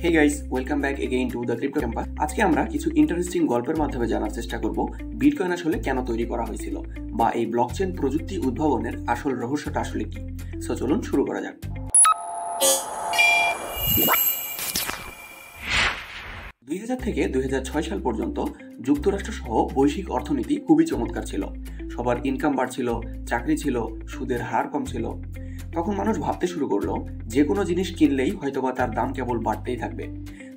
Hey guys, welcome back again to the crypto campus. আজকে আমরা কিছু ইন্টারেস্টিং গল্পের মাধ্যমে জানার চেষ্টা করব বিটকয়েন আসলে কেন তৈরি করা হয়েছিল বা এই ব্লকচেন প্রযুক্তি উদ্ভাবনের আসল রহস্যটা আসলে কি। সো চলুন শুরু করা যাক। 2000 থেকে 2006 সাল পর্যন্ত যুক্তরাষ্ট্র সহ বৈশ্বিক অর্থনীতি খুবই চমৎকার ছিল। সবার ইনকাম বাড়ছিল, চাকরি ছিল, সুদের হার কম ছিল। তখন মানুষ ভাবতে শুরু করলো যে কোনো জিনিস কিনলেই হয়তোবা তার দাম কেবল বাড়তেই থাকবে।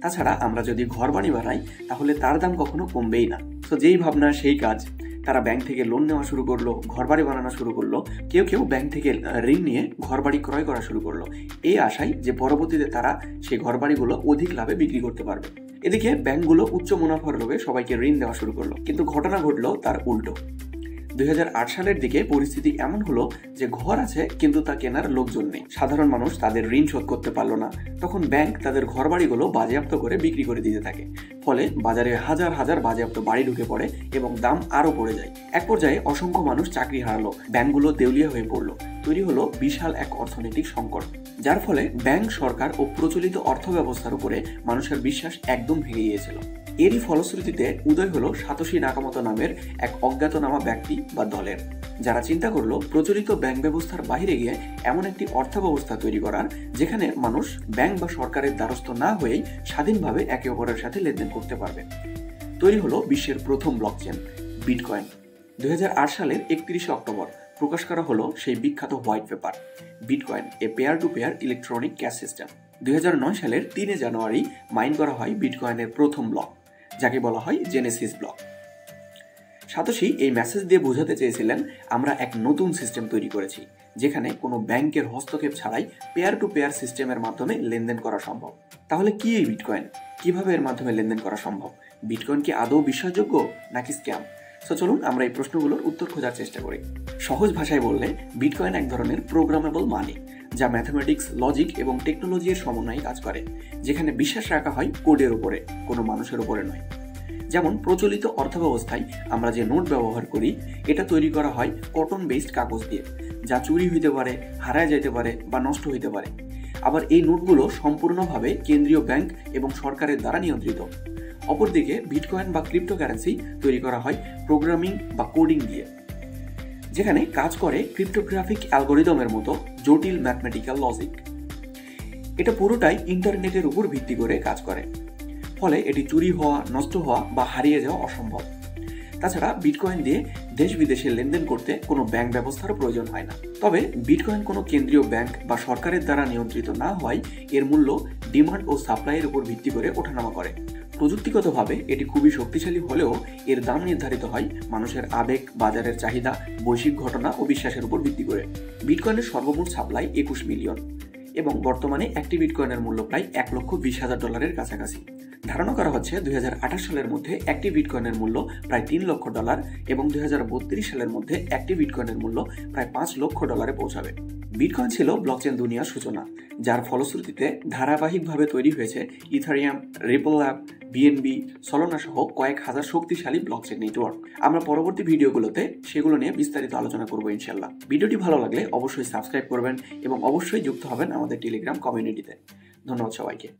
তাছাড়া আমরা যদি ঘর বাড়ি বানাই তাহলে তার দাম কখনো কমবেই না। তো যেই ভাবনা সেই কাজ। তারা ব্যাংক থেকে লোন নেওয়া শুরু করলো, ঘর বাড়ি বানানো শুরু করলো, কেউ কেউ ব্যাংক থেকে ঋণ নিয়ে ঘর বাড়ি ক্রয় করা শুরু করলো, এই আশায় যে পরবর্তীতে তারা সেই ঘর বাড়িগুলো অধিক লাভে বিক্রি করতে পারবে। এদিকে ব্যাংকগুলো উচ্চ মুনাফার লোভে সবাইকে ঋণ দেওয়া শুরু করলো, কিন্তু ঘটনা ঘটলো তার উল্টো। 2008 সালের দিকে পরিস্থিতি এমন হলো যে ঘর আছে কিন্তু তা কেনার লোকজন নেই। সাধারণ মানুষ তাদের ঋণ শোধ করতে পারলো না। তখন ব্যাংক তাদের ঘর বাড়িগুলো বাজেয়াপ্ত করে বিক্রি করে দিতে থাকে। ফলে বাজারে হাজার হাজার বাজেয়াপ্ত বাড়ি ঢুকে পড়ে এবং দাম আরো পড়ে যায়। এক পর্যায়ে অসংখ্য মানুষ চাকরি হারালো, ব্যাংকগুলো দেউলিয়া হয়ে পড়লো। তৈরি হলো বিশাল এক অর্থনৈতিক সংকট, যার ফলে ব্যাংক, সরকার ও প্রচলিত অর্থ ব্যবস্থার উপরে মানুষের বিশ্বাস একদম ভেঙে গিয়েছিল। এরই ফলশ্রুতিতে উদয় হলো সাতোশি নাকামোতো নামের এক অজ্ঞাতনামা ব্যক্তি বা দলের, যারা চিন্তা করলো প্রচলিত ব্যাংক ব্যবস্থার বাইরে গিয়ে এমন একটি অর্থ ব্যবস্থা তৈরি করার যেখানে মানুষ ব্যাংক বা সরকারের দ্বারস্থ না হয়েই স্বাধীনভাবে একে অপরের সাথে লেনদেন করতে পারবে। তৈরি হলো বিশ্বের প্রথম ব্লকচেন বিটকয়েন। 2008 সালের 31 অক্টোবর প্রকাশ করা হলো সেই বিখ্যাত white paper Bitcoin, a peer to peer electronic cash system. 2009 সালের 3 জানুয়ারি মাইন করা হয় বিটকয়েনের প্রথম ব্লক, যাকে বলা হয় জেনেসিস ব্লক। সাতোশি এই মেসেজ দিয়ে বোঝাতে চেয়েছিলেন, আমরা এক নতুন সিস্টেম তৈরি করেছি যেখানে কোনো ব্যাংকের হস্তক্ষেপ ছাড়াই পেয়ার টু পেয়ার সিস্টেমের মাধ্যমে লেনদেন করা সম্ভব। তাহলে কি এই বিটকয়েন? কিভাবে এর মাধ্যমে লেনদেন করা সম্ভব? বিটকয়েন কি আদৌ বিশ্বাসযোগ্য নাকি স্ক্যাম? তো চলুন আমরা এই প্রশ্নগুলোর উত্তর খোঁজার চেষ্টা করি। সহজ ভাষায় বললে বিটকয়েন এক ধরনের প্রোগ্রামেবল মানি, যা ম্যাথমেটিক্স, লজিক এবং টেকনোলজির সমন্বয়ে কাজ করে, যেখানে বিশ্বাস রাখা হয় কোডের উপরে, কোনো মানুষের উপরে নয়। যেমন প্রচলিত অর্থব্যবস্থায় আমরা যে নোট ব্যবহার করি, এটা তৈরি করা হয় কটন বেসড কাগজ দিয়ে, যা চুরি হইতে পারে, হারায় যেতে পারে বা নষ্ট হইতে পারে। আবার এই নোটগুলো সম্পূর্ণভাবে কেন্দ্রীয় ব্যাংক এবং সরকারের দ্বারা নিয়ন্ত্রিত। অপরদিকে বিটকয়েন বা ক্রিপ্টোকারেন্সি তৈরি করা হয় প্রোগ্রামিং বা কোডিং দিয়ে, যেখানে কাজ করে ক্রিপ্টোগ্রাফিক অ্যালগোরিদমের মতো জটিল ম্যাথমেটিক্যাল লজিক। এটা পুরোটাই ইন্টারনেটের উপর ভিত্তি করে কাজ করে, ফলে এটি চুরি হওয়া, নষ্ট হওয়া বা হারিয়ে যাওয়া অসম্ভব। তাছাড়া বিটকয়েন দিয়ে দেশ বিদেশে লেনদেন করতে কোনো ব্যাংক ব্যবস্থারও প্রয়োজন হয় না। তবে বিটকয়েন কোনো কেন্দ্রীয় ব্যাংক বা সরকারের দ্বারা নিয়ন্ত্রিত না হওয়ায় এর মূল্য ডিমান্ড ও সাপ্লাইয়ের উপর ভিত্তি করে ওঠানামা করে। প্রযুক্তিগতভাবে এটি খুবই শক্তিশালী হলেও এর দাম নির্ধারিত হয় মানুষের আবেগ, বাজারের চাহিদা, বৈশ্বিক ঘটনা ও বিশ্বাসের উপর ভিত্তি করে। বিটকয়েনের সর্বমোট সাপ্লাই 21 মিলিয়ন এবং বর্তমানে একটি বিটকয়েনের মূল্য প্রায় $1,20,000 কাছাকাছি। ধারণা করা হচ্ছে 2028 সালের মধ্যে একটি বিটকয়েনের মূল্য প্রায় $3 লক্ষ এবং 2032 সালের মধ্যে একটি বিটকয়েনের মূল্য প্রায় $5 লক্ষ পৌঁছাবে। বিটকয়েন ছিল ব্লকচেন দুনিয়ার সূচনা, যার ফলশ্রুতিতে ধারাবাহিকভাবে তৈরি হয়েছে ইথারিয়াম, রিপল ল্যাব, বিএনবি, সলোনা সহ কয়েক হাজার শক্তিশালী ব্লকচেন নেটওয়ার্ক। আমরা পরবর্তী ভিডিওগুলোতে সেগুলো নিয়ে বিস্তারিত আলোচনা করব ইনশাল্লাহ। ভিডিওটি ভালো লাগলে অবশ্যই সাবস্ক্রাইব করবেন এবং অবশ্যই যুক্ত হবেন আমাদের টেলিগ্রাম কমিউনিটিতে। ধন্যবাদ সবাইকে।